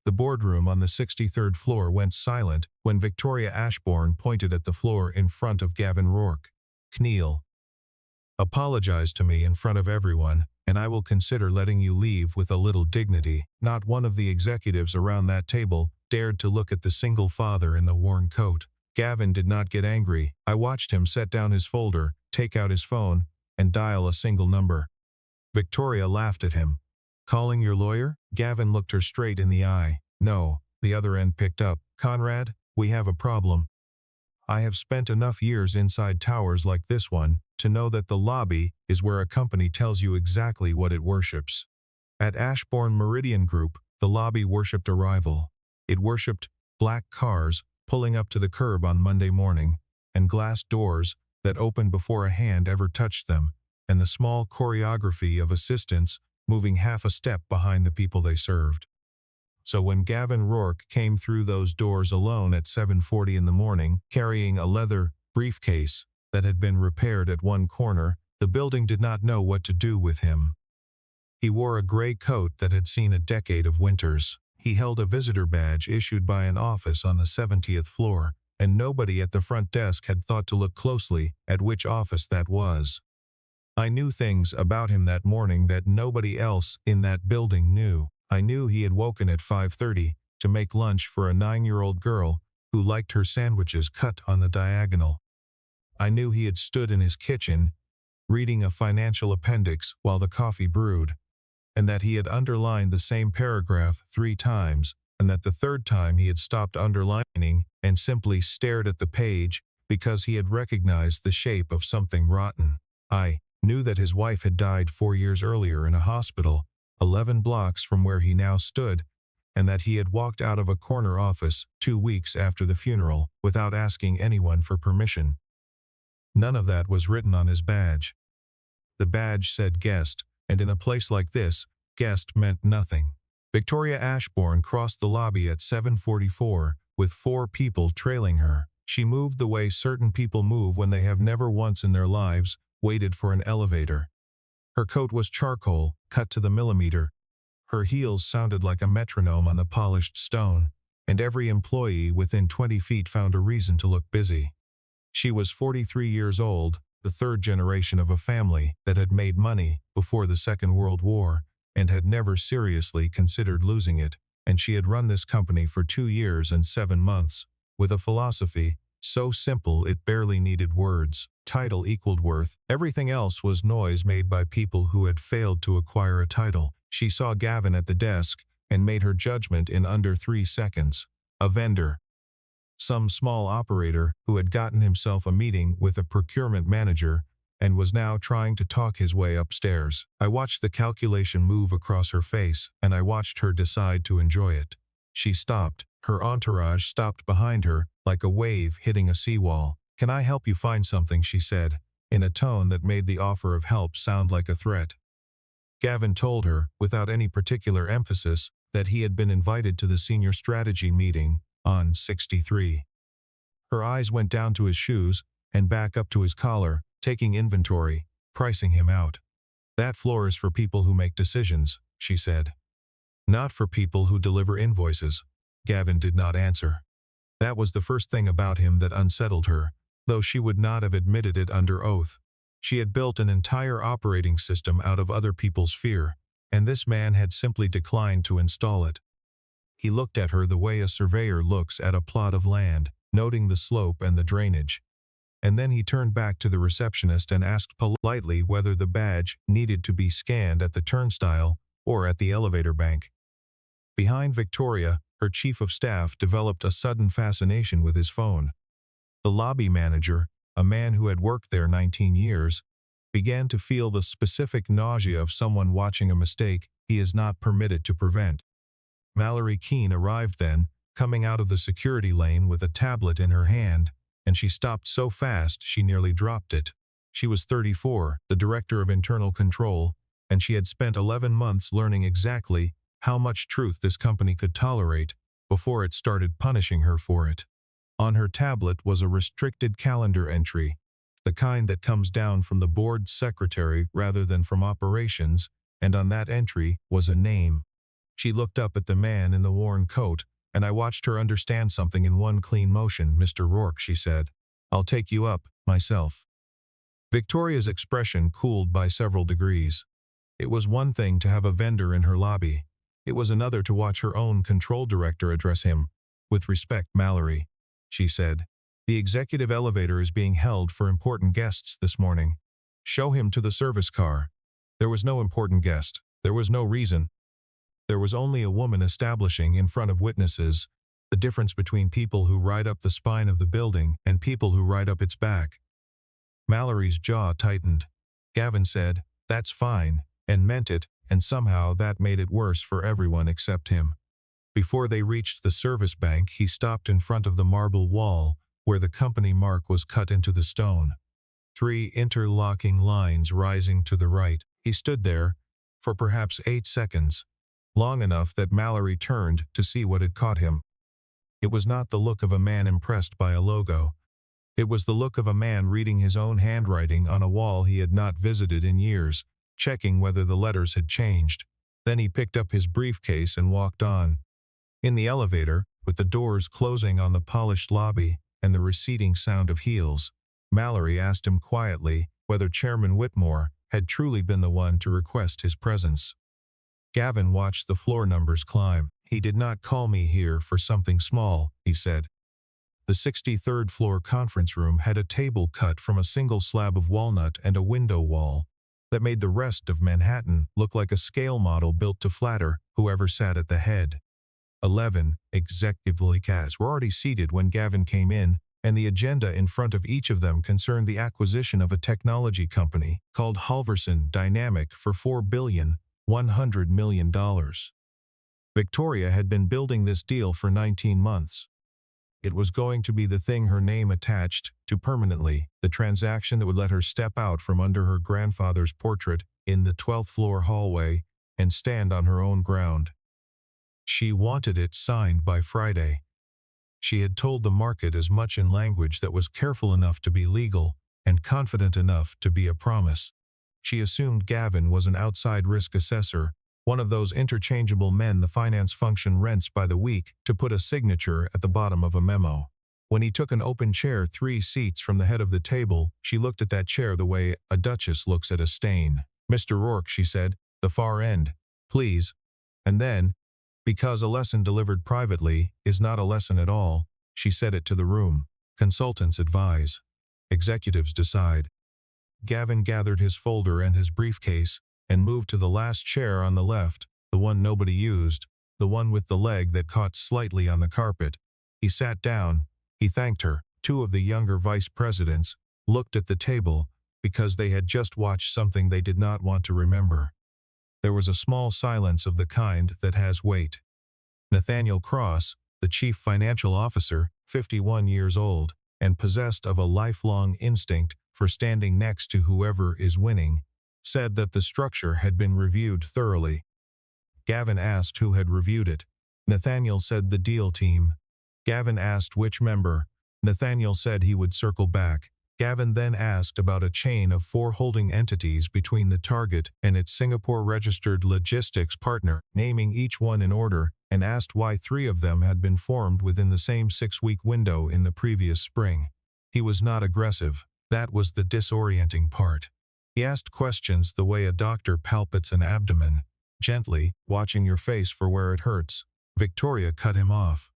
The boardroom on the 63rd floor went silent when Victoria Ashbourne pointed at the floor in front of Gavin Rourke. "Kneel. Apologize to me in front of everyone, and I will consider letting you leave with a little dignity." Not one of the executives around that table dared to look at the single father in the worn coat. Gavin did not get angry. I watched him set down his folder, take out his phone, and dial a single number. Victoria laughed at him. "Calling your lawyer?" Gavin looked her straight in the eye. "No," the other end picked up. "Conrad, we have a problem. I have spent enough years inside towers like this one to know that the lobby is where a company tells you exactly what it worships. At Ashbourne Meridian Group, the lobby worshipped arrival. It worshipped black cars pulling up to the curb on Monday morning, and glass doors that opened before a hand ever touched them, and the small choreography of assistants moving half a step behind the people they served. So when Gavin Rourke came through those doors alone at 7:40 in the morning, carrying a leather briefcase that had been repaired at one corner, the building did not know what to do with him. He wore a gray coat that had seen a decade of winters. He held a visitor badge issued by an office on the 70th floor, and nobody at the front desk had thought to look closely at which office that was. I knew things about him that morning that nobody else in that building knew. I knew he had woken at 5:30 to make lunch for a 9-year-old girl who liked her sandwiches cut on the diagonal. I knew he had stood in his kitchen, reading a financial appendix while the coffee brewed, and that he had underlined the same paragraph 3 times, and that the third time he had stopped underlining and simply stared at the page because he had recognized the shape of something rotten. I knew that his wife had died 4 years earlier in a hospital 11 blocks from where he now stood, and that he had walked out of a corner office 2 weeks after the funeral without asking anyone for permission. None of that was written on his badge. The badge said guest, and in a place like this, guest meant nothing. Victoria Ashbourne crossed the lobby at 7:44 with 4 people trailing her. She moved the way certain people move when they have never once in their lives waited for an elevator. Her coat was charcoal, cut to the millimeter. Her heels sounded like a metronome on the polished stone, and every employee within 20 feet found a reason to look busy. She was 43 years old, the 3rd generation of a family that had made money before the Second World War and had never seriously considered losing it, and she had run this company for 2 years and 7 months, with a philosophy so simple it barely needed words. Title equaled worth. Everything else was noise made by people who had failed to acquire a title. She saw Gavin at the desk and made her judgment in under 3 seconds. A vendor. Some small operator who had gotten himself a meeting with a procurement manager and was now trying to talk his way upstairs. I watched the calculation move across her face, and I watched her decide to enjoy it. She stopped. Her entourage stopped behind her, like a wave hitting a seawall. "Can I help you find something?" she said, in a tone that made the offer of help sound like a threat. Gavin told her, without any particular emphasis, that he had been invited to the senior strategy meeting on 63. Her eyes went down to his shoes and back up to his collar, taking inventory, pricing him out. "That floor is for people who make decisions," she said. "Not for people who deliver invoices." Gavin did not answer. That was the first thing about him that unsettled her, though she would not have admitted it under oath. She had built an entire operating system out of other people's fear, and this man had simply declined to install it. He looked at her the way a surveyor looks at a plot of land, noting the slope and the drainage. And then he turned back to the receptionist and asked politely whether the badge needed to be scanned at the turnstile or at the elevator bank. Behind Victoria, her chief of staff developed a sudden fascination with his phone. The lobby manager, a man who had worked there 19 years, began to feel the specific nausea of someone watching a mistake he is not permitted to prevent. Mallory Keene arrived then, coming out of the security lane with a tablet in her hand, and she stopped so fast she nearly dropped it. She was 34, the director of internal control, and she had spent 11 months learning exactly how much truth this company could tolerate before it started punishing her for it. On her tablet was a restricted calendar entry, the kind that comes down from the board secretary rather than from operations, and on that entry was a name. She looked up at the man in the worn coat, and I watched her understand something in one clean motion. "Mr. Rourke," she said, "I'll take you up, myself." Victoria's expression cooled by several degrees. It was one thing to have a vendor in her lobby. It was another to watch her own control director address him. "With respect, Mallory," she said, "the executive elevator is being held for important guests this morning. Show him to the service car." There was no important guest. There was no reason. There was only a woman establishing in front of witnesses the difference between people who ride up the spine of the building and people who ride up its back. Mallory's jaw tightened. Gavin said, "That's fine," and meant it, and somehow that made it worse for everyone except him. Before they reached the service bank, he stopped in front of the marble wall where the company mark was cut into the stone. 3 interlocking lines rising to the right. He stood there for perhaps 8 seconds, long enough that Mallory turned to see what had caught him. It was not the look of a man impressed by a logo. It was the look of a man reading his own handwriting on a wall he had not visited in years, checking whether the letters had changed. Then he picked up his briefcase and walked on. In the elevator, with the doors closing on the polished lobby and the receding sound of heels, Mallory asked him quietly whether Chairman Whitmore had truly been the one to request his presence. Gavin watched the floor numbers climb. "He did not call me here for something small," he said. The 63rd floor conference room had a table cut from a single slab of walnut and a window wall that made the rest of Manhattan look like a scale model built to flatter whoever sat at the head. 11 executive cast were already seated when Gavin came in, and the agenda in front of each of them concerned the acquisition of a technology company called Halverson Dynamic for $4.1 billion. Victoria had been building this deal for 19 months. It was going to be the thing her name attached to permanently, the transaction that would let her step out from under her grandfather's portrait in the 12th floor hallway and stand on her own ground. She wanted it signed by Friday. She had told the market as much in language that was careful enough to be legal and confident enough to be a promise. She assumed Gavin was an outside risk assessor, one of those interchangeable men the finance function rents by the week to put a signature at the bottom of a memo. When he took an open chair 3 seats from the head of the table, she looked at that chair the way a duchess looks at a stain. "Mr. Rourke," she said, "the far end, please." And then, because a lesson delivered privately is not a lesson at all, she said it to the room. "Consultants advise. Executives decide." Gavin gathered his folder and his briefcase and moved to the last chair on the left, the one nobody used, the one with the leg that caught slightly on the carpet. He sat down. He thanked her. 2 of the younger vice presidents looked at the table because they had just watched something they did not want to remember. There was a small silence of the kind that has weight. Nathaniel Cross, the chief financial officer, 51 years old, and possessed of a lifelong instinct for standing next to whoever is winning, said that the structure had been reviewed thoroughly. Gavin asked who had reviewed it. Nathaniel said the deal team. Gavin asked which member. Nathaniel said he would circle back. Gavin then asked about a chain of 4 holding entities between the target and its Singapore-registered logistics partner, naming each one in order, and asked why 3 of them had been formed within the same 6-week window in the previous spring. He was not aggressive. That was the disorienting part. He asked questions the way a doctor palpates an abdomen, gently, watching your face for where it hurts. Victoria cut him off.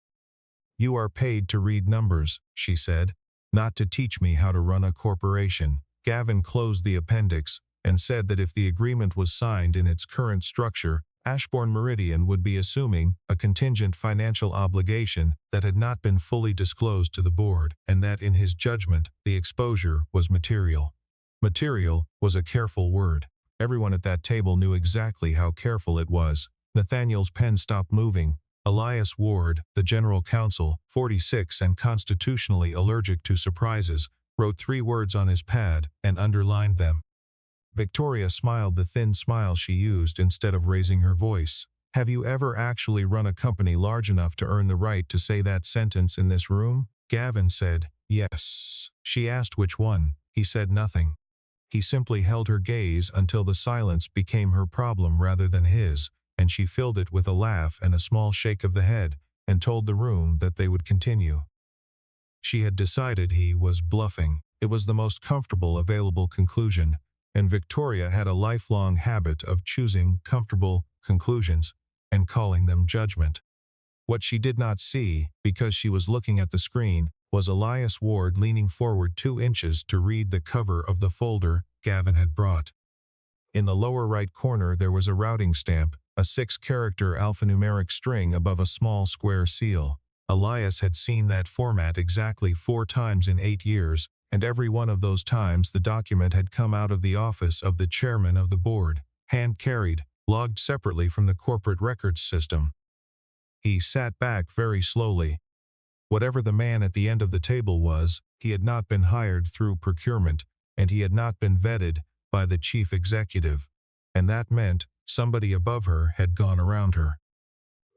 "You are paid to read numbers," she said, "not to teach me how to run a corporation." Gavin closed the appendix and said that if the agreement was signed in its current structure, Ashbourne Meridian would be assuming a contingent financial obligation that had not been fully disclosed to the board, and that in his judgment, the exposure was material. Material was a careful word. Everyone at that table knew exactly how careful it was. Nathaniel's pen stopped moving. Elias Ward, the general counsel, 46 and constitutionally allergic to surprises, wrote 3 words on his pad and underlined them. Victoria smiled the thin smile she used instead of raising her voice. "Have you ever actually run a company large enough to earn the right to say that sentence in this room?" Gavin said, "Yes." She asked which one. He said nothing. He simply held her gaze until the silence became her problem rather than his, and she filled it with a laugh and a small shake of the head, and told the room that they would continue. She had decided he was bluffing. It was the most comfortable available conclusion, and Victoria had a lifelong habit of choosing comfortable conclusions and calling them judgment. What she did not see, because she was looking at the screen, was Elias Ward leaning forward 2 inches to read the cover of the folder Gavin had brought. In the lower right corner there was a routing stamp, a 6-character alphanumeric string above a small square seal. Elias had seen that format exactly 4 times in 8 years, and every one of those times the document had come out of the office of the chairman of the board, hand-carried, logged separately from the corporate records system. He sat back very slowly. Whatever the man at the end of the table was, he had not been hired through procurement, and he had not been vetted by the chief executive, and that meant somebody above her had gone around her.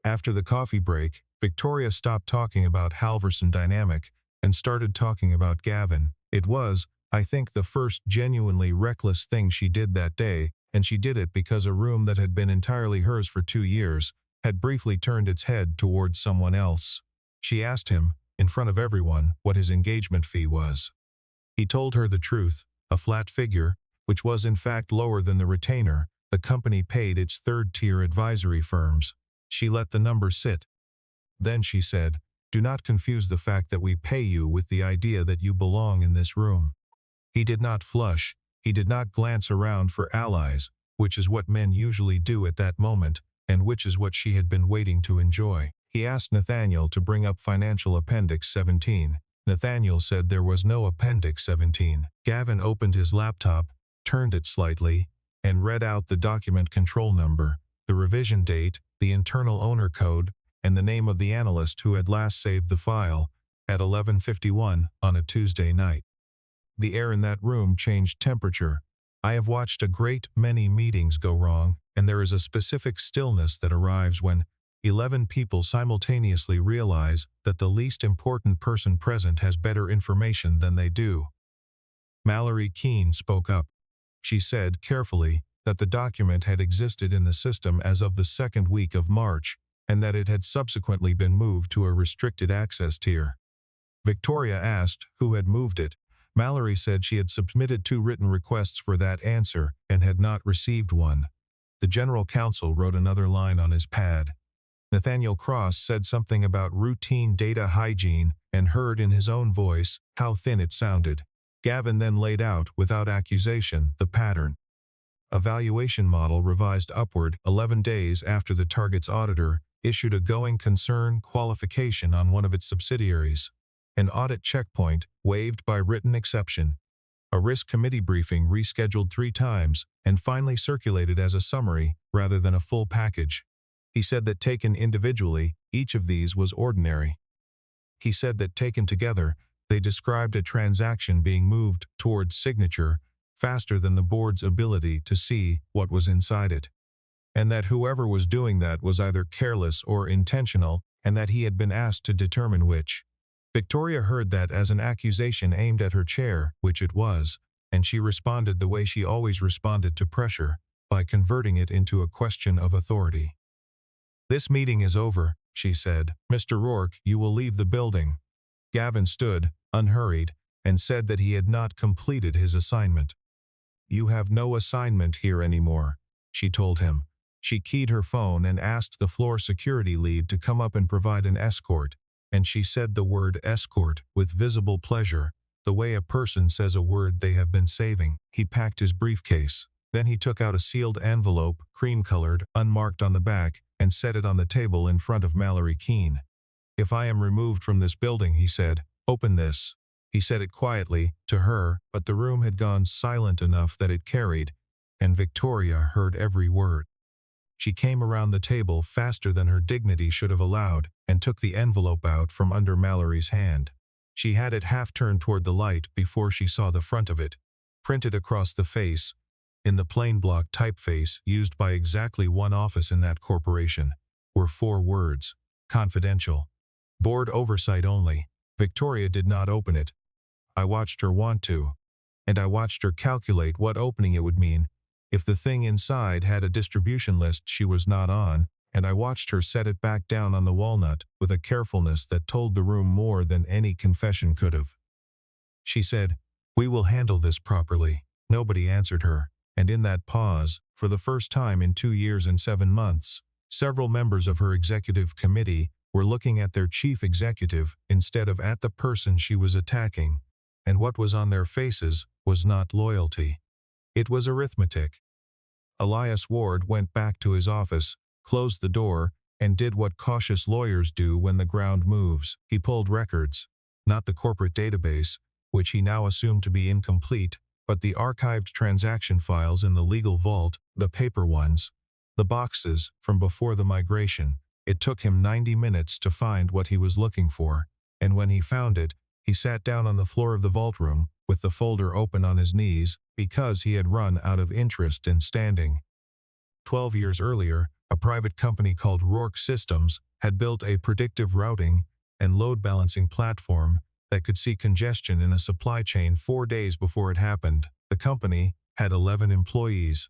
After the coffee break, Victoria stopped talking about Halverson Dynamic and started talking about Gavin. It was, I think, the first genuinely reckless thing she did that day, and she did it because a room that had been entirely hers for 2 years had briefly turned its head towards someone else. She asked him, in front of everyone, what his engagement fee was. He told her the truth, a flat figure, which was in fact lower than the retainer the company paid its third-tier advisory firms. She let the number sit. Then she said, "Do not confuse the fact that we pay you with the idea that you belong in this room." He did not flush. He did not glance around for allies, which is what men usually do at that moment, and which is what she had been waiting to enjoy. He asked Nathaniel to bring up Financial Appendix 17. Nathaniel said there was no Appendix 17. Gavin opened his laptop, turned it slightly, and read out the document control number, the revision date, the internal owner code, and the name of the analyst who had last saved the file, at 11:51 on a Tuesday night. The air in that room changed temperature. I have watched a great many meetings go wrong, and there is a specific stillness that arrives when 11 people simultaneously realize that the least important person present has better information than they do. Mallory Keene spoke up. She said, carefully, that the document had existed in the system as of the 2nd week of March, and that it had subsequently been moved to a restricted access tier. Victoria asked who had moved it. Mallory said she had submitted 2 written requests for that answer and had not received one. The general counsel wrote another line on his pad. Nathaniel Cross said something about routine data hygiene and heard in his own voice how thin it sounded. Gavin then laid out, without accusation, the pattern. A valuation model revised upward 11 days after the target's auditor issued a going concern qualification on one of its subsidiaries. An audit checkpoint waived by written exception. A risk committee briefing rescheduled 3 times and finally circulated as a summary rather than a full package. He said that taken individually, each of these was ordinary. He said that taken together, they described a transaction being moved towards signature faster than the board's ability to see what was inside it, and that whoever was doing that was either careless or intentional, and that he had been asked to determine which. Victoria heard that as an accusation aimed at her chair, which it was, and she responded the way she always responded to pressure, by converting it into a question of authority. "This meeting is over," she said. "Mr. Rourke, you will leave the building." Gavin stood, unhurried, and said that he had not completed his assignment. "You have no assignment here anymore," she told him. She keyed her phone and asked the floor security lead to come up and provide an escort, and she said the word escort with visible pleasure, the way a person says a word they have been saving. He packed his briefcase. Then he took out a sealed envelope, cream-colored, unmarked on the back, and set it on the table in front of Mallory Keene. "If I am removed from this building," he said, "open this." He said it quietly, to her, but the room had gone silent enough that it carried, and Victoria heard every word. She came around the table faster than her dignity should have allowed, and took the envelope out from under Mallory's hand. She had it half-turned toward the light before she saw the front of it. Printed across the face, in the plain block typeface used by exactly one office in that corporation, were 4 words: confidential. Board oversight only. Victoria did not open it. I watched her want to, and I watched her calculate what opening it would mean. If the thing inside had a distribution list she was not on, and I watched her set it back down on the walnut with a carefulness that told the room more than any confession could have. She said, "We will handle this properly." Nobody answered her, and in that pause, for the first time in 2 years and 7 months, several members of her executive committee were looking at their chief executive instead of at the person she was attacking, and what was on their faces was not loyalty. It was arithmetic. Elias Ward went back to his office, closed the door, and did what cautious lawyers do when the ground moves. He pulled records, not the corporate database, which he now assumed to be incomplete, but the archived transaction files in the legal vault, the paper ones, the boxes from before the migration. It took him 90 minutes to find what he was looking for, and when he found it, he sat down on the floor of the vault room, with the folder open on his knees, because he had run out of interest in standing. 12 years earlier, a private company called Rourke Systems had built a predictive routing and load balancing platform that could see congestion in a supply chain 4 days before it happened. The company had 11 employees.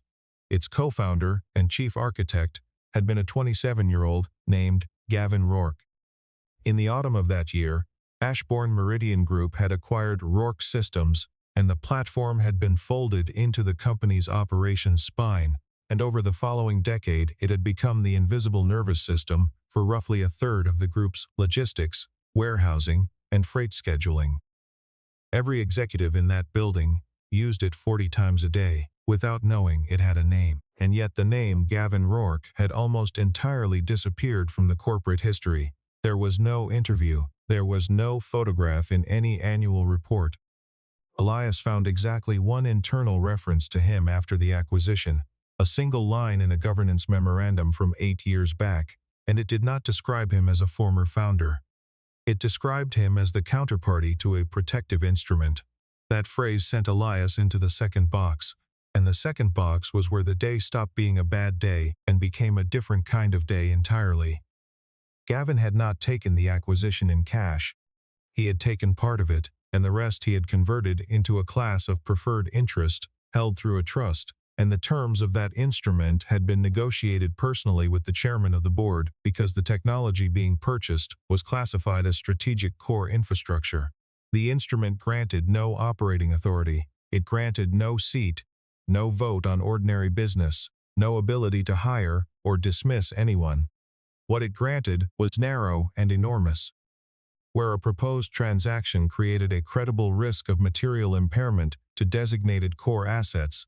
Its co-founder and chief architect had been a 27-year-old named Gavin Rourke. In the autumn of that year, Ashbourne Meridian Group had acquired Rourke Systems, and the platform had been folded into the company's operations spine, and over the following decade it had become the invisible nervous system for roughly a third of the group's logistics, warehousing, and freight scheduling. Every executive in that building used it 40 times a day, without knowing it had a name. And yet the name Gavin Rourke had almost entirely disappeared from the corporate history. There was no interview. There was no photograph in any annual report. Elias found exactly one internal reference to him after the acquisition, a single line in a governance memorandum from 8 years back, and it did not describe him as a former founder. It described him as the counterparty to a protective instrument. That phrase sent Elias into the second box, and the second box was where the day stopped being a bad day and became a different kind of day entirely. Gavin had not taken the acquisition in cash. He had taken part of it, and the rest he had converted into a class of preferred interest held through a trust, and the terms of that instrument had been negotiated personally with the chairman of the board because the technology being purchased was classified as strategic core infrastructure. The instrument granted no operating authority. It granted no seat, no vote on ordinary business, no ability to hire or dismiss anyone. What it granted was narrow and enormous. Where a proposed transaction created a credible risk of material impairment to designated core assets,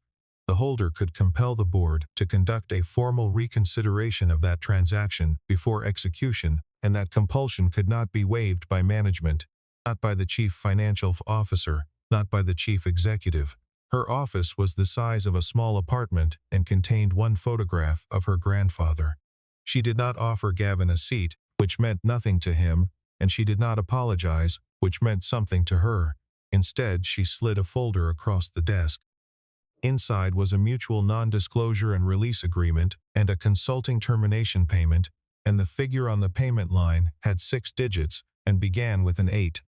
the holder could compel the board to conduct a formal reconsideration of that transaction before execution, and that compulsion could not be waived by management, not by the chief financial officer, not by the chief executive. Her office was the size of a small apartment and contained one photograph of her grandfather. She did not offer Gavin a seat, which meant nothing to him, and she did not apologize, which meant something to her. Instead, she slid a folder across the desk. Inside was a mutual non-disclosure and release agreement and a consulting termination payment, and the figure on the payment line had 6 digits and began with an 8.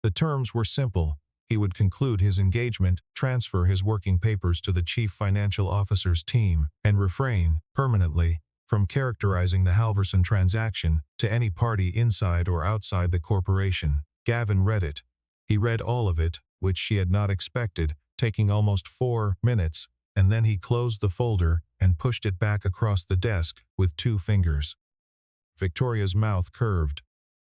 The terms were simple. He would conclude his engagement, transfer his working papers to the chief financial officer's team, and refrain, permanently, from characterizing the Halverson transaction to any party inside or outside the corporation. Gavin read it. He read all of it, which she had not expected, taking almost 4 minutes, and then he closed the folder and pushed it back across the desk with 2 fingers. Victoria's mouth curved.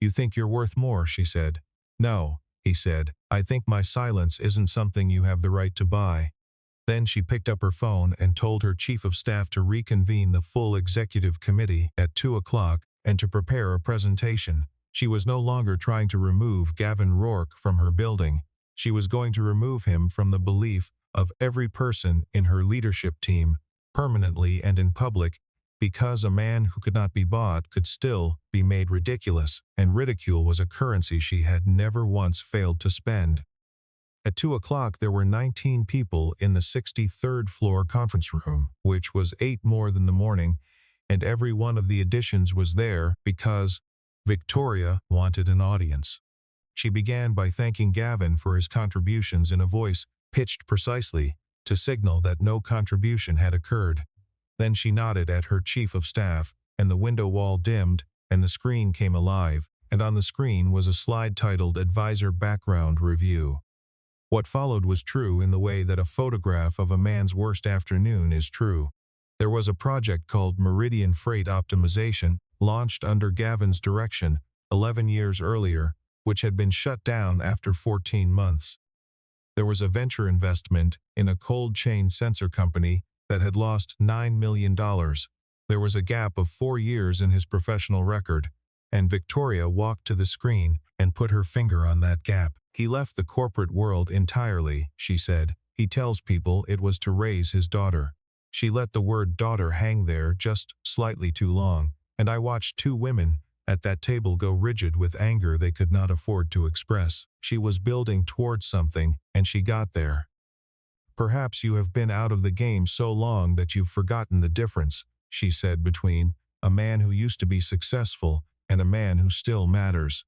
"You think you're worth more," she said. "No," he said. "I think my silence isn't something you have the right to buy." Then she picked up her phone and told her chief of staff to reconvene the full executive committee at 2 o'clock and to prepare a presentation. She was no longer trying to remove Gavin Rourke from her building. She was going to remove him from the belief of every person in her leadership team, permanently and in public, because a man who could not be bought could still be made ridiculous, and ridicule was a currency she had never once failed to spend. At 2 o'clock there were 19 people in the 63rd floor conference room, which was 8 more than the morning, and every one of the additions was there because Victoria wanted an audience. She began by thanking Gavin for his contributions in a voice pitched precisely, to signal that no contribution had occurred. Then she nodded at her chief of staff, and the window wall dimmed, and the screen came alive, and on the screen was a slide titled Advisor Background Review. What followed was true in the way that a photograph of a man's worst afternoon is true. There was a project called Meridian Freight Optimization, launched under Gavin's direction 11 years earlier, which had been shut down after 14 months. There was a venture investment in a cold chain sensor company that had lost $9 million. There was a gap of 4 years in his professional record, and Victoria walked to the screen and put her finger on that gap. He left the corporate world entirely, she said. He tells people it was to raise his daughter. She let the word daughter hang there just slightly too long, and I watched 2 women at that table go rigid with anger they could not afford to express. She was building towards something, and she got there. Perhaps you have been out of the game so long that you've forgotten the difference, she said, between a man who used to be successful and a man who still matters.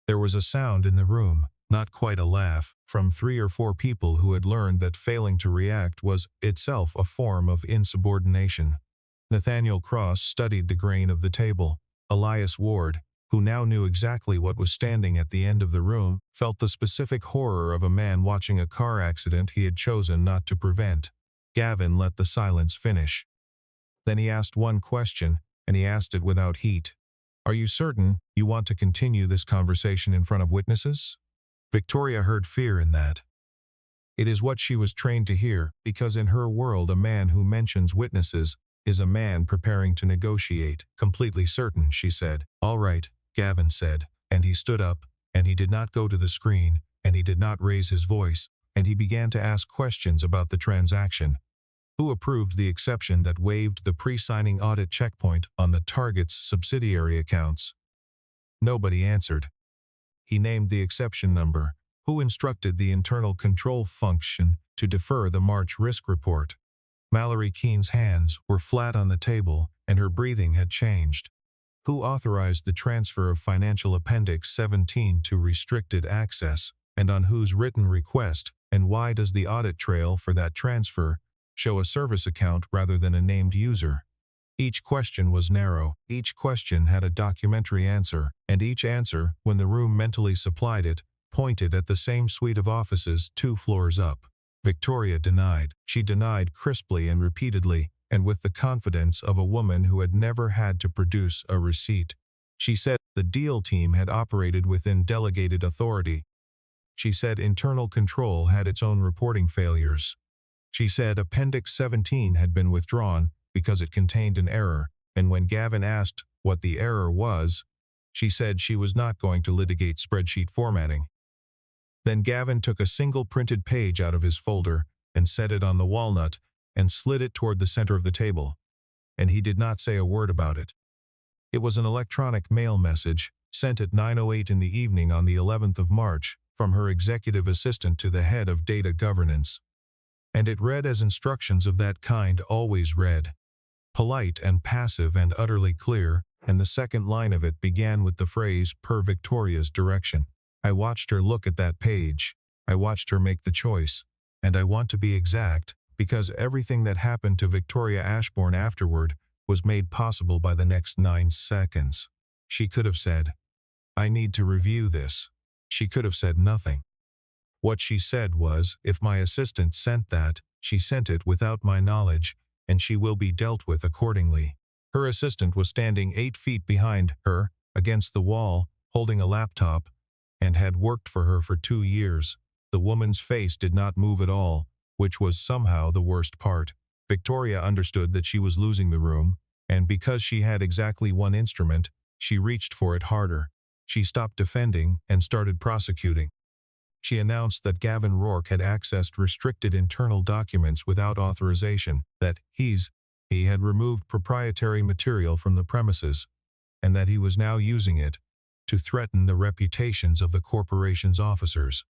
There was a sound in the room, not quite a laugh, from 3 or 4 people who had learned that failing to react was itself a form of insubordination. Nathaniel Cross studied the grain of the table. Elias Ward, who now knew exactly what was standing at the end of the room, felt the specific horror of a man watching a car accident he had chosen not to prevent. Gavin let the silence finish. Then he asked one question, and he asked it without heat. "Are you certain you want to continue this conversation in front of witnesses?" Victoria heard fear in that. It is what she was trained to hear, because in her world a man who mentions witnesses is a man preparing to negotiate. "Completely certain," she said. "All right," Gavin said, and he stood up, and he did not go to the screen, and he did not raise his voice, and he began to ask questions about the transaction. Who approved the exception that waived the pre-signing audit checkpoint on the target's subsidiary accounts? Nobody answered. He named the exception number. Who instructed the internal control function to defer the March risk report? Mallory Keene's hands were flat on the table, and her breathing had changed. Who authorized the transfer of Financial Appendix 17 to restricted access, and on whose written request, and why does the audit trail for that transfer show a service account rather than a named user? Each question was narrow, each question had a documentary answer, and each answer, when the room mentally supplied it, pointed at the same suite of offices 2 floors up. Victoria denied. She denied crisply and repeatedly, and with the confidence of a woman who had never had to produce a receipt. She said the deal team had operated within delegated authority. She said internal control had its own reporting failures. She said Appendix 17 had been withdrawn because it contained an error, and when Gavin asked what the error was, she said she was not going to litigate spreadsheet formatting. Then Gavin took a single printed page out of his folder and set it on the walnut and slid it toward the center of the table, and he did not say a word about it. It was an electronic mail message sent at 9:08 in the evening on the 11th of March from her executive assistant to the head of data governance. And it read as instructions of that kind always read. Polite and passive and utterly clear, and the second line of it began with the phrase, "Per Victoria's direction." I watched her look at that page. I watched her make the choice. And I want to be exact, because everything that happened to Victoria Ashbourne afterward was made possible by the next 9 seconds. She could have said, "I need to review this." She could have said nothing. What she said was, "If my assistant sent that, she sent it without my knowledge, and she will be dealt with accordingly." Her assistant was standing 8 feet behind her, against the wall, holding a laptop, and had worked for her for 2 years. The woman's face did not move at all, which was somehow the worst part. Victoria understood that she was losing the room, and because she had exactly one instrument, she reached for it harder. She stopped defending and started prosecuting. She announced that Gavin Rourke had accessed restricted internal documents without authorization, that he had removed proprietary material from the premises, and that he was now using it to threaten the reputations of the corporation's officers.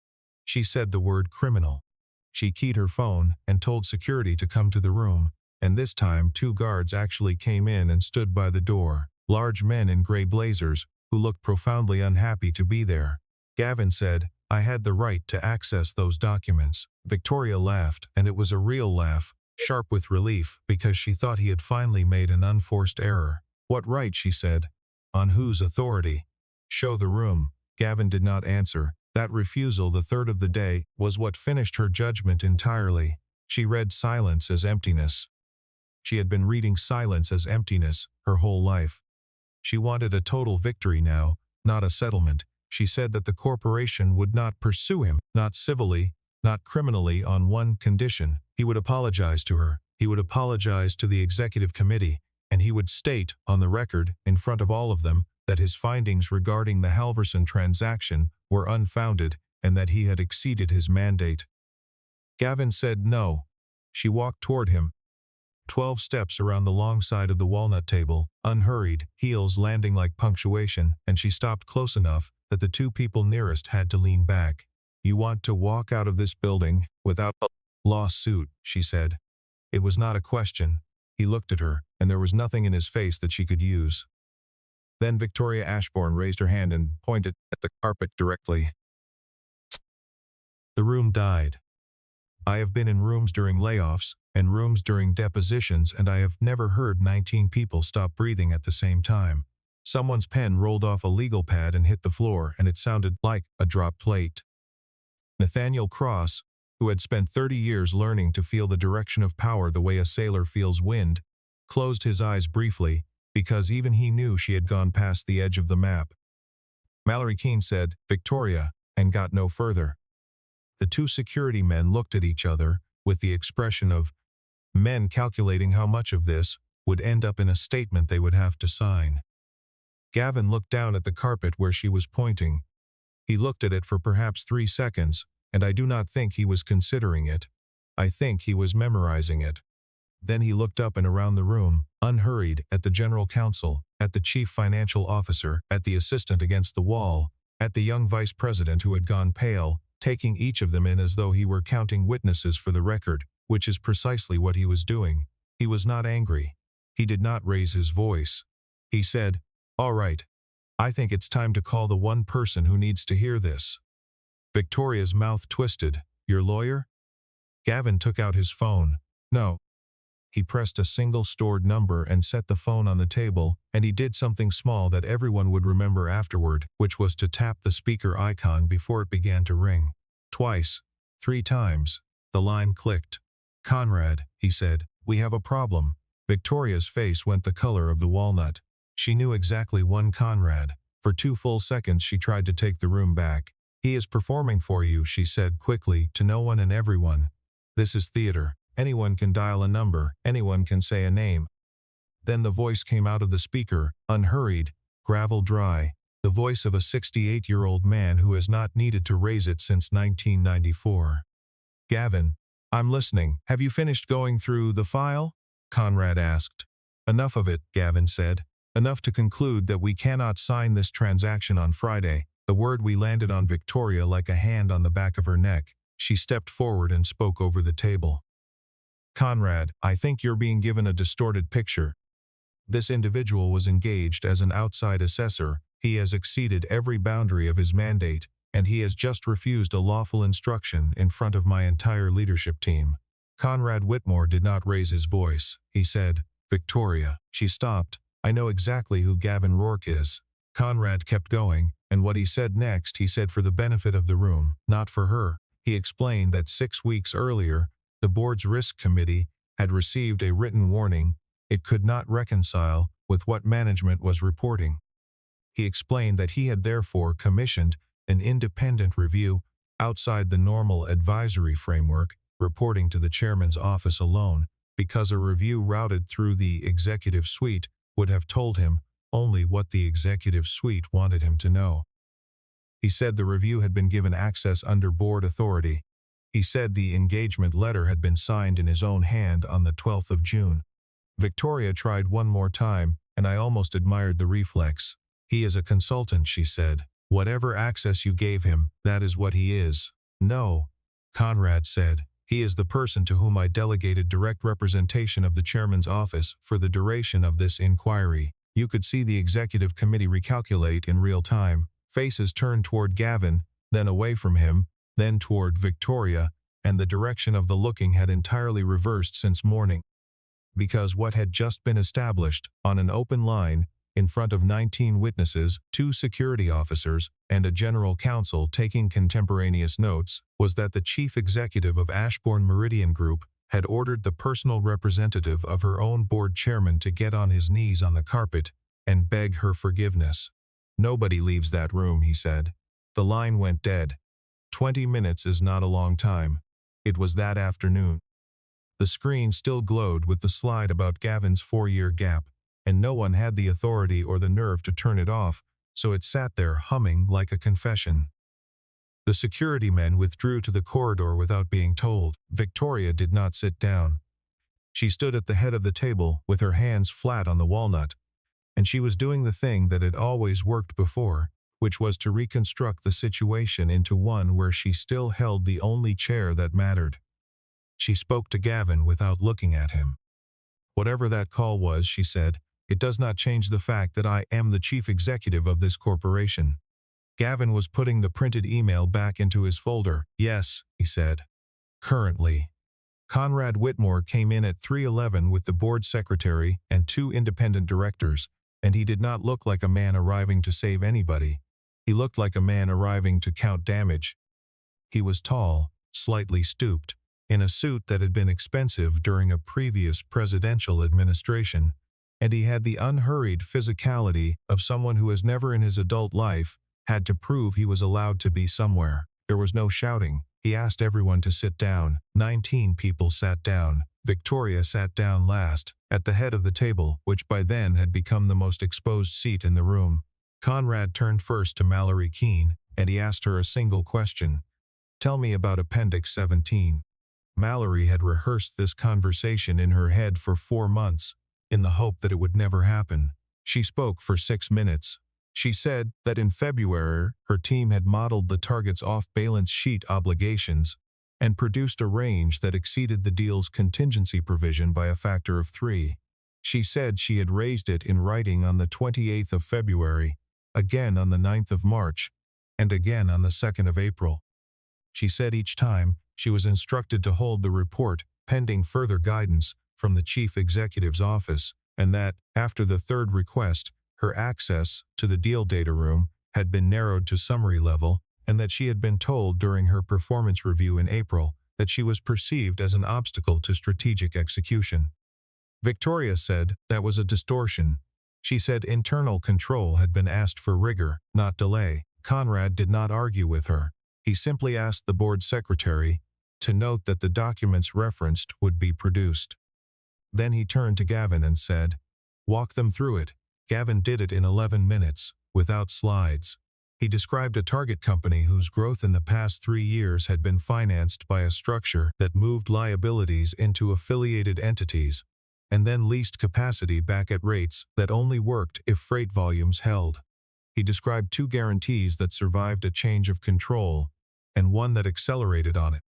She said the word criminal. She keyed her phone and told security to come to the room, and this time 2 guards actually came in and stood by the door, large men in gray blazers who looked profoundly unhappy to be there. Gavin said, I had the right to access those documents. Victoria laughed, and it was a real laugh, sharp with relief, because she thought he had finally made an unforced error. What right, she said. On whose authority? Show the room. Gavin did not answer. That refusal, the third of the day, was what finished her judgment entirely. She read silence as emptiness. She had been reading silence as emptiness her whole life. She wanted a total victory now, not a settlement. She said that the corporation would not pursue him, not civilly, not criminally, on one condition. He would apologize to her. He would apologize to the executive committee, and he would state, on the record, in front of all of them, that his findings regarding the Halverson transaction were unfounded and that he had exceeded his mandate. Gavin said no. She walked toward him, 12 steps around the long side of the walnut table, unhurried, heels landing like punctuation, and she stopped close enough that the two people nearest had to lean back. You want to walk out of this building without a lawsuit, she said. It was not a question. He looked at her, and there was nothing in his face that she could use. Then Victoria Ashbourne raised her hand and pointed at the carpet directly. The room died. I have been in rooms during layoffs and rooms during depositions, and I have never heard 19 people stop breathing at the same time. Someone's pen rolled off a legal pad and hit the floor, and it sounded like a dropped plate. Nathaniel Cross, who had spent 30 years learning to feel the direction of power the way a sailor feels wind, closed his eyes briefly, because even he knew she had gone past the edge of the map. Mallory Keene said, "Victoria," and got no further. The two security men looked at each other with the expression of men calculating how much of this would end up in a statement they would have to sign. Gavin looked down at the carpet where she was pointing. He looked at it for perhaps 3 seconds, and I do not think he was considering it. I think he was memorizing it. Then he looked up and around the room, unhurried, at the general counsel, at the chief financial officer, at the assistant against the wall, at the young vice president who had gone pale, taking each of them in as though he were counting witnesses for the record, which is precisely what he was doing. He was not angry. He did not raise his voice. He said, "All right. I think it's time to call the one person who needs to hear this." Victoria's mouth twisted. "Your lawyer?" Gavin took out his phone. "No." He pressed a single stored number and set the phone on the table, and he did something small that everyone would remember afterward, which was to tap the speaker icon before it began to ring. Twice. 3 times. The line clicked. "Conrad," he said, "we have a problem." Victoria's face went the color of the walnut. She knew exactly one Conrad. For 2 full seconds she tried to take the room back. "He is performing for you," she said quickly, to no one and everyone. "This is theater. Anyone can dial a number, anyone can say a name." Then the voice came out of the speaker, unhurried, gravel dry, the voice of a 68-year-old man who has not needed to raise it since 1994. "Gavin, I'm listening. Have you finished going through the file?" Conrad asked. "Enough of it," Gavin said. "Enough to conclude that we cannot sign this transaction on Friday." The word "we" landed on Victoria like a hand on the back of her neck. She stepped forward and spoke over the table. "Conrad, I think you're being given a distorted picture. This individual was engaged as an outside assessor. He has exceeded every boundary of his mandate, and he has just refused a lawful instruction in front of my entire leadership team." Conrad Whitmore did not raise his voice. He said, "Victoria." She stopped. "I know exactly who Gavin Rourke is." Conrad kept going, and what he said next he said for the benefit of the room, not for her. He explained that 6 weeks earlier, the board's risk committee had received a written warning it could not reconcile with what management was reporting. He explained that he had therefore commissioned an independent review outside the normal advisory framework, reporting to the chairman's office alone, because a review routed through the executive suite would have told him only what the executive suite wanted him to know. He said the review had been given access under board authority. He said the engagement letter had been signed in his own hand on the 12th of June. Victoria tried one more time, and I almost admired the reflex. "He is a consultant," she said. "Whatever access you gave him, that is what he is." "No," Conrad said. "He is the person to whom I delegated direct representation of the chairman's office for the duration of this inquiry." You could see the executive committee recalculate in real time. Faces turned toward Gavin, then away from him, then toward Victoria, and the direction of the looking had entirely reversed since morning. Because what had just been established, on an open line, in front of 19 witnesses, 2 security officers, and a general counsel taking contemporaneous notes, was that the chief executive of Ashbourne Meridian Group had ordered the personal representative of her own board chairman to get on his knees on the carpet and beg her forgiveness. "Nobody leaves that room," he said. The line went dead. 20 minutes is not a long time. It was that afternoon. The screen still glowed with the slide about Gavin's 4-year gap, and no one had the authority or the nerve to turn it off, so it sat there humming like a confession. The security men withdrew to the corridor without being told. Victoria did not sit down. She stood at the head of the table with her hands flat on the walnut, and she was doing the thing that had always worked before, which was to reconstruct the situation into one where she still held the only chair that mattered. She spoke to Gavin without looking at him. "Whatever that call was," she said, "it does not change the fact that I am the chief executive of this corporation." Gavin was putting the printed email back into his folder. "Yes," he said. "Currently." Conrad Whitmore came in at 3:11 with the board secretary and 2 independent directors, and he did not look like a man arriving to save anybody. He looked like a man arriving to count damage. He was tall, slightly stooped, in a suit that had been expensive during a previous presidential administration, and he had the unhurried physicality of someone who has never in his adult life had to prove he was allowed to be somewhere. There was no shouting. He asked everyone to sit down. 19 people sat down. Victoria sat down last, at the head of the table, which by then had become the most exposed seat in the room. Conrad turned first to Mallory Keene, and he asked her a single question. "Tell me about Appendix 17. Mallory had rehearsed this conversation in her head for 4 months, in the hope that it would never happen. She spoke for 6 minutes. She said that in February, her team had modeled the target's off-balance sheet obligations and produced a range that exceeded the deal's contingency provision by a factor of 3. She said she had raised it in writing on the 28th of February, again on the 9th of March, and again on the 2nd of April. She said each time she was instructed to hold the report pending further guidance from the chief executive's office, and that, after the 3rd request, her access to the deal data room had been narrowed to summary level, and that she had been told during her performance review in April that she was perceived as an obstacle to strategic execution. Victoria said that was a distortion. She said internal control had been asked for rigor, not delay. Conrad did not argue with her. He simply asked the board secretary to note that the documents referenced would be produced. Then he turned to Gavin and said, "Walk them through it." Gavin did it in 11 minutes, without slides. He described a target company whose growth in the past 3 years had been financed by a structure that moved liabilities into affiliated entities, and then leased capacity back at rates that only worked if freight volumes held. He described 2 guarantees that survived a change of control, and one that accelerated on it.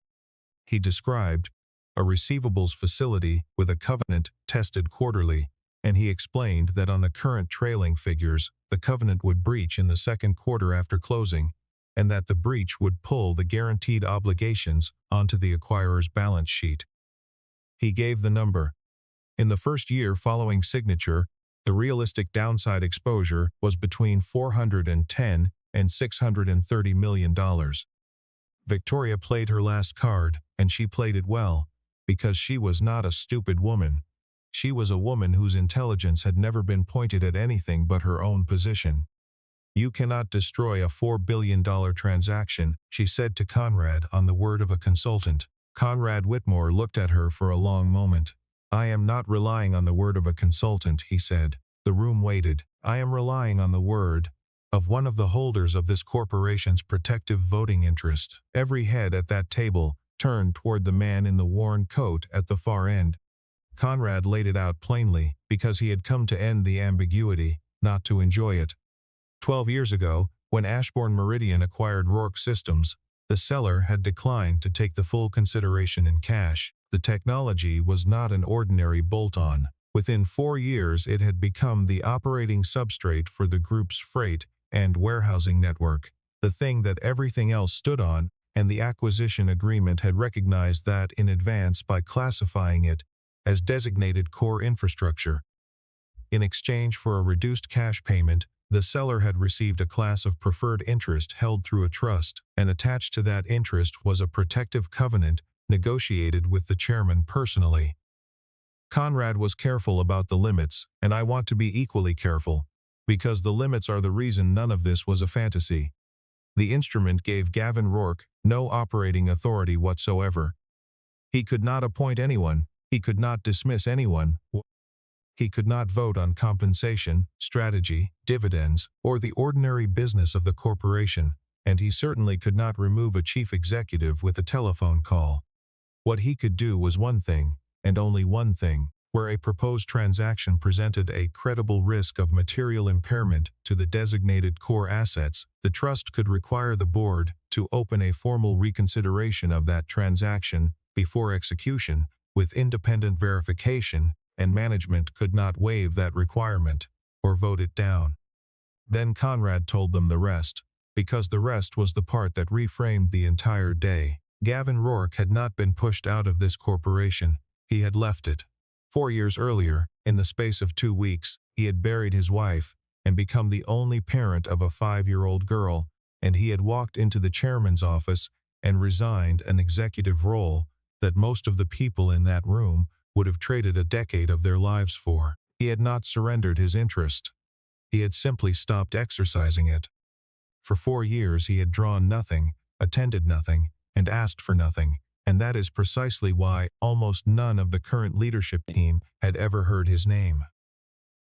He described a receivables facility with a covenant tested quarterly, and he explained that on the current trailing figures, the covenant would breach in the 2nd quarter after closing, and that the breach would pull the guaranteed obligations onto the acquirer's balance sheet. He gave the number. In the first year following signature, the realistic downside exposure was between $410 and $630 million. Victoria played her last card, and she played it well, because she was not a stupid woman. She was a woman whose intelligence had never been pointed at anything but her own position. "You cannot destroy a $4 billion transaction," she said to Conrad on the word of a consultant. Conrad Whitmore looked at her for a long moment. "I am not relying on the word of a consultant," he said. The room waited. "I am relying on the word of one of the holders of this corporation's protective voting interest." Every head at that table turned toward the man in the worn coat at the far end. Conrad laid it out plainly, because he had come to end the ambiguity, not to enjoy it. 12 years ago, when Ashbourne Meridian acquired Rourke Systems, the seller had declined to take the full consideration in cash. The technology was not an ordinary bolt-on. Within 4 years it had become the operating substrate for the group's freight and warehousing network. the thing that everything else stood on, and the acquisition agreement had recognized that in advance by classifying it as designated core infrastructure. In exchange for a reduced cash payment, the seller had received a class of preferred interest held through a trust, and attached to that interest was a protective covenant negotiated with the chairman personally. Conrad was careful about the limits, and I want to be equally careful, because the limits are the reason none of this was a fantasy. The instrument gave Gavin Rourke no operating authority whatsoever. He could not appoint anyone, he could not dismiss anyone, he could not vote on compensation, strategy, dividends, or the ordinary business of the corporation, and he certainly could not remove a chief executive with a telephone call. What he could do was one thing, and only one thing: where a proposed transaction presented a credible risk of material impairment to the designated core assets, the trust could require the board to open a formal reconsideration of that transaction before execution, with independent verification, and management could not waive that requirement or vote it down. Then Conrad told them the rest, because the rest was the part that reframed the entire day. Gavin Rourke had not been pushed out of this corporation, he had left it. 4 years earlier, in the space of 2 weeks, he had buried his wife and become the only parent of a 5-year-old girl, and he had walked into the chairman's office and resigned an executive role that most of the people in that room would have traded a decade of their lives for. He had not surrendered his interest. He had simply stopped exercising it. For 4 years he had drawn nothing, attended nothing, and asked for nothing, and that is precisely why almost none of the current leadership team had ever heard his name.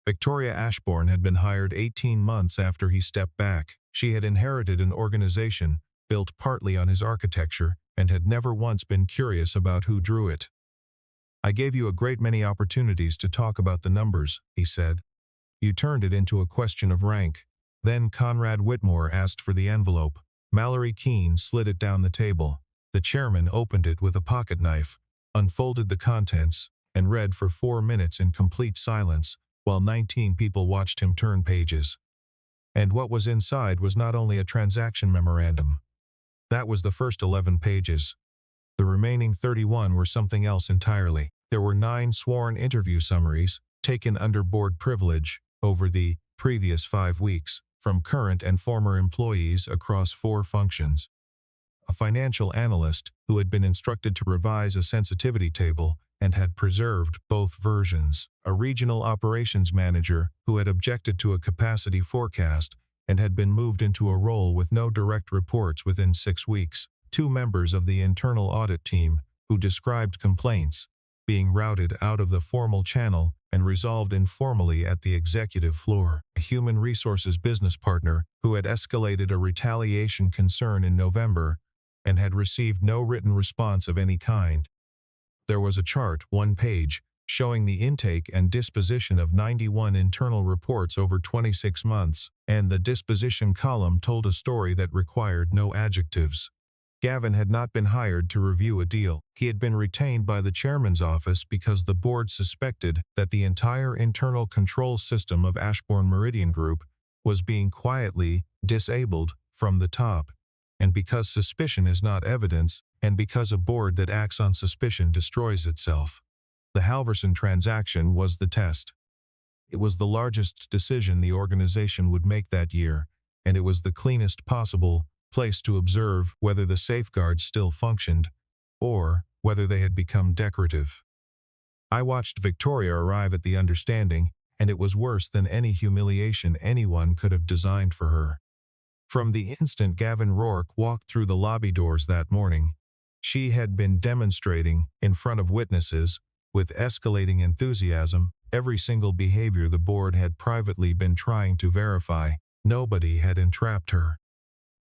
Victoria Ashbourne had been hired 18 months after he stepped back. She had inherited an organization built partly on his architecture and had never once been curious about who drew it. "I gave you a great many opportunities to talk about the numbers," he said. "You turned it into a question of rank." Then Conrad Whitmore asked for the envelope. Mallory Keene slid it down the table. The chairman opened it with a pocket knife, unfolded the contents, and read for 4 minutes in complete silence, while 19 people watched him turn pages. And what was inside was not only a transaction memorandum. That was the first 11 pages. The remaining 31 were something else entirely. There were 9 sworn interview summaries, taken under board privilege, over the previous 5 weeks, from current and former employees across 4 functions. A financial analyst who had been instructed to revise a sensitivity table and had preserved both versions. A regional operations manager who had objected to a capacity forecast and had been moved into a role with no direct reports within 6 weeks. 2 members of the internal audit team who described complaints being routed out of the formal channel and resolved informally at the executive floor. A human resources business partner who had escalated a retaliation concern in November and had received no written response of any kind. There was a chart, 1 page, showing the intake and disposition of 91 internal reports over 26 months, and the disposition column told a story that required no adjectives. Gavin had not been hired to review a deal. He had been retained by the chairman's office because the board suspected that the entire internal control system of Ashbourne Meridian Group was being quietly disabled from the top, and because suspicion is not evidence, and because a board that acts on suspicion destroys itself. The Halverson transaction was the test. It was the largest decision the organization would make that year, and it was the cleanest possible place to observe whether the safeguards still functioned, or whether they had become decorative. I watched Victoria arrive at the understanding, and it was worse than any humiliation anyone could have designed for her. From the instant Gavin Rourke walked through the lobby doors that morning, she had been demonstrating, in front of witnesses, with escalating enthusiasm, every single behavior the board had privately been trying to verify. Nobody had entrapped her.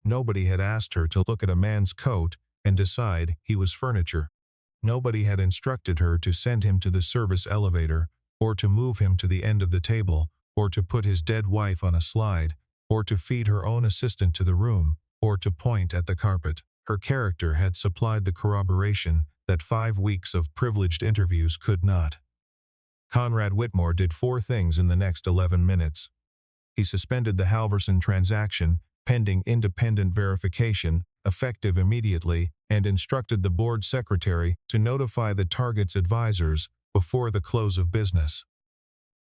Nobody had asked her to look at a man's coat and decide he was furniture. Nobody had instructed her to send him to the service elevator, or to move him to the end of the table, or to put his dead wife on a slide, or to feed her own assistant to the room, or to point at the carpet. Her character had supplied the corroboration that 5 weeks of privileged interviews could not. Conrad Whitmore did 4 things in the next 11 minutes. He suspended the Halverson transaction pending independent verification, effective immediately, and instructed the board secretary to notify the target's advisors before the close of business.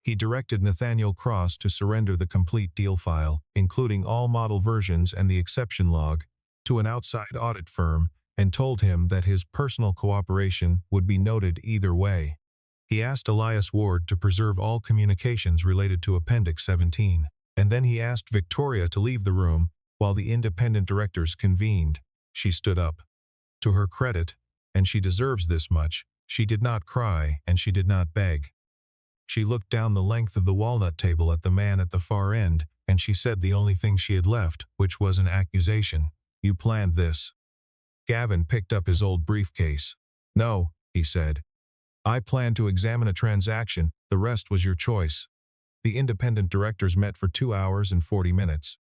He directed Nathaniel Cross to surrender the complete deal file, including all model versions and the exception log, to an outside audit firm, and told him that his personal cooperation would be noted either way. He asked Elias Ward to preserve all communications related to Appendix 17, and then he asked Victoria to leave the room while the independent directors convened. She stood up. To her credit, and she deserves this much, she did not cry and she did not beg. She looked down the length of the walnut table at the man at the far end, and she said the only thing she had left, which was an accusation. "You planned this." Gavin picked up his old briefcase. "No," he said. "I planned to examine a transaction, the rest was your choice." The independent directors met for 2 hours and 40 minutes.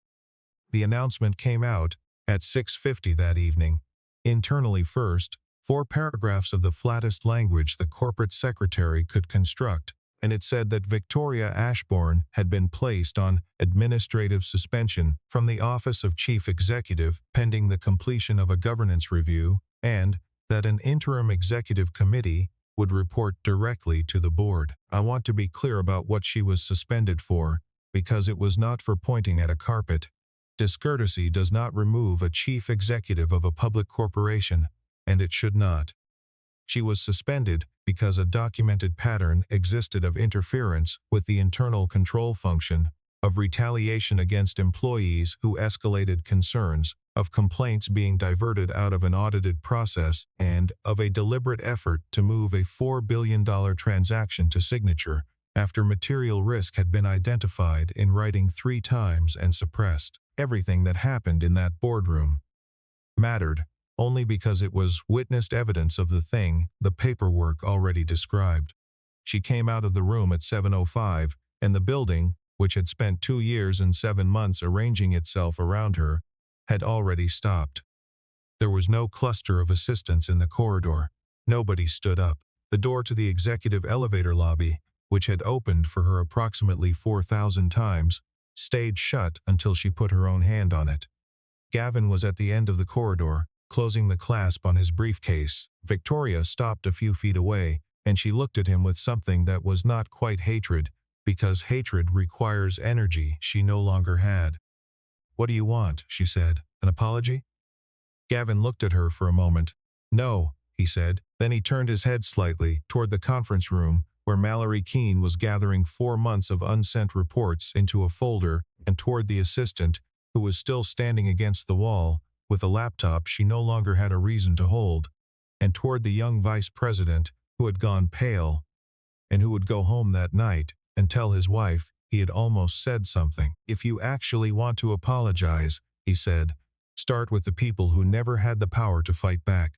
The announcement came out at 6:50 that evening. Internally first, 4 paragraphs of the flattest language the corporate secretary could construct, and it said that Victoria Ashbourne had been placed on administrative suspension from the office of chief executive pending the completion of a governance review, and that an interim executive committee would report directly to the board. I want to be clear about what she was suspended for, because it was not for pointing at a carpet. Discourtesy does not remove a chief executive of a public corporation, and it should not. She was suspended because a documented pattern existed of interference with the internal control function, of retaliation against employees who escalated concerns, of complaints being diverted out of an audited process, and of a deliberate effort to move a $4 billion transaction to signature after material risk had been identified in writing 3 times and suppressed. Everything that happened in that boardroom mattered only because it was witnessed evidence of the thing the paperwork already described. She came out of the room at 7:05, and the building, which had spent 2 years and 7 months arranging itself around her, had already stopped. There was no cluster of assistants in the corridor. Nobody stood up. The door to the executive elevator lobby, which had opened for her approximately 4,000 times, stayed shut until she put her own hand on it. Gavin was at the end of the corridor, closing the clasp on his briefcase. Victoria stopped a few feet away, and she looked at him with something that was not quite hatred, because hatred requires energy she no longer had. "What do you want?" she said. "An apology?" Gavin looked at her for a moment. "No," he said. Then he turned his head slightly toward the conference room, where Mallory Keene was gathering 4 months of unsent reports into a folder, and toward the assistant, who was still standing against the wall, with a laptop she no longer had a reason to hold, and toward the young vice president, who had gone pale, and who would go home that night and tell his wife he had almost said something. "If you actually want to apologize," he said, "start with the people who never had the power to fight back."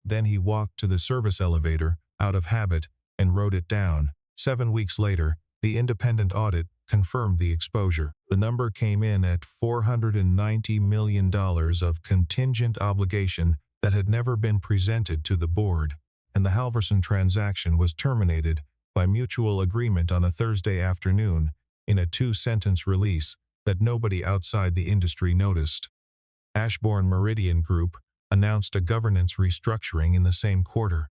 Then he walked to the service elevator, out of habit, and wrote it down. 7 weeks later, the independent audit confirmed the exposure. The number came in at $490 million of contingent obligation that had never been presented to the board, and the Halverson transaction was terminated by mutual agreement on a Thursday afternoon in a 2-sentence release that nobody outside the industry noticed. Ashbourne Meridian Group announced a governance restructuring in the same quarter.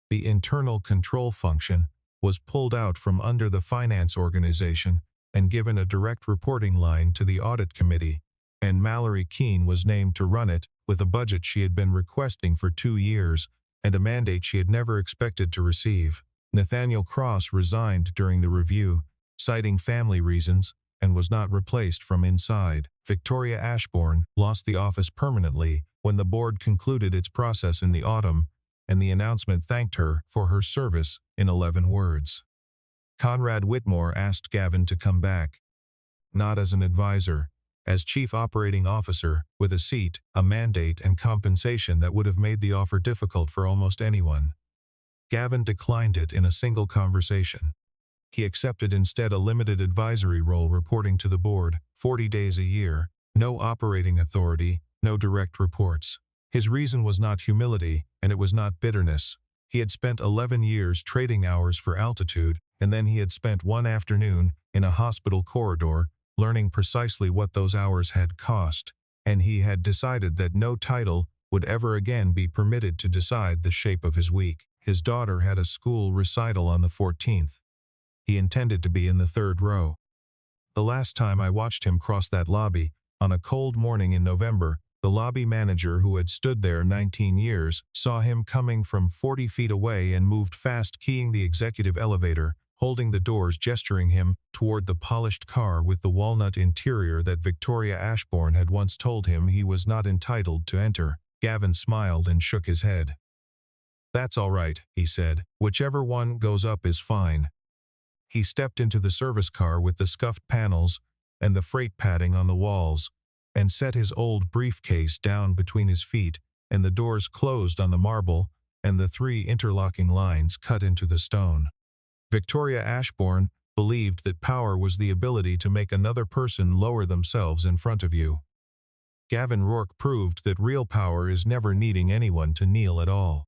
The internal control function was pulled out from under the finance organization and given a direct reporting line to the audit committee, and Mallory Keene was named to run it with a budget she had been requesting for 2 years and a mandate she had never expected to receive. Nathaniel Cross resigned during the review, citing family reasons, and was not replaced from inside. Victoria Ashbourne lost the office permanently when the board concluded its process in the autumn, and the announcement thanked her for her service in 11 words. Conrad Whitmore asked Gavin to come back. Not as an advisor, as chief operating officer, with a seat, a mandate, and compensation that would have made the offer difficult for almost anyone. Gavin declined it in a single conversation. He accepted instead a limited advisory role reporting to the board, 40 days a year, no operating authority, no direct reports. His reason was not humility, and it was not bitterness. He had spent 11 years trading hours for altitude, and then he had spent one afternoon in a hospital corridor, learning precisely what those hours had cost, and he had decided that no title would ever again be permitted to decide the shape of his week. His daughter had a school recital on the 14th. He intended to be in the third row. The last time I watched him cross that lobby, on a cold morning in November, the lobby manager who had stood there 19 years saw him coming from 40 feet away and moved fast, keying the executive elevator, holding the doors, gesturing him toward the polished car with the walnut interior that Victoria Ashbourne had once told him he was not entitled to enter. Gavin smiled and shook his head. "That's all right," he said. "Whichever one goes up is fine." He stepped into the service car with the scuffed panels and the freight padding on the walls, and set his old briefcase down between his feet, and the doors closed on the marble, and the 3 interlocking lines cut into the stone. Victoria Ashbourne believed that power was the ability to make another person lower themselves in front of you. Gavin Rourke proved that real power is never needing anyone to kneel at all.